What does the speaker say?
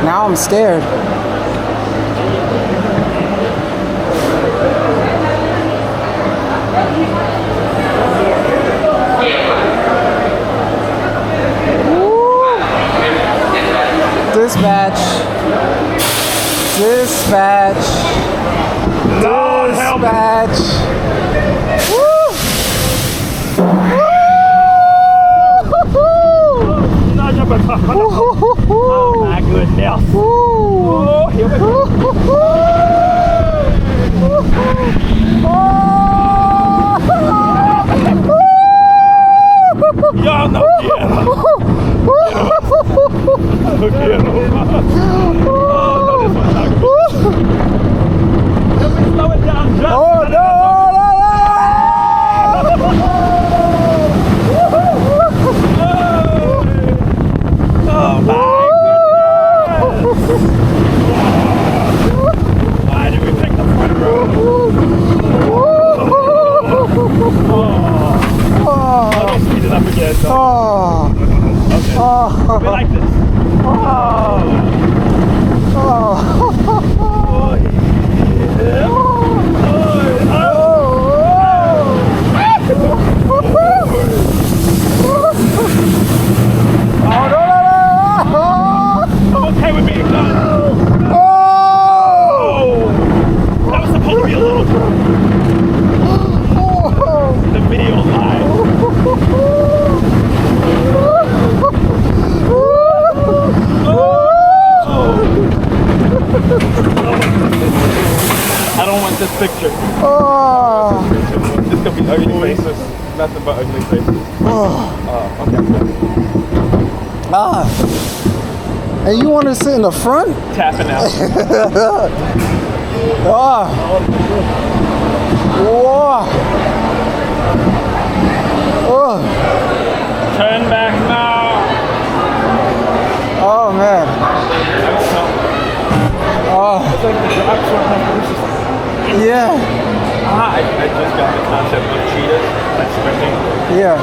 Now I'm scared. Dispatch. Dispatch. Dispatch. Woo! Oh my goodness. Oh, here we go. Y'all know quiero. No quiero. Oh, no, this one's not good. Let me slow it down just Oh, no, Oh my goodness! Why did we pick the front row? Let's speed it up again. So. Okay. We like this. Okay with me. No. That was supposed to be a little the video live. I don't want this picture. This could be ugly faces. Nothing but ugly faces. Okay. And you want to sit in the front? Tapping out. Turn back now. Oh man. It's like the drops are Yeah. I just got the concept of cheetahs, like sprinting. Yeah.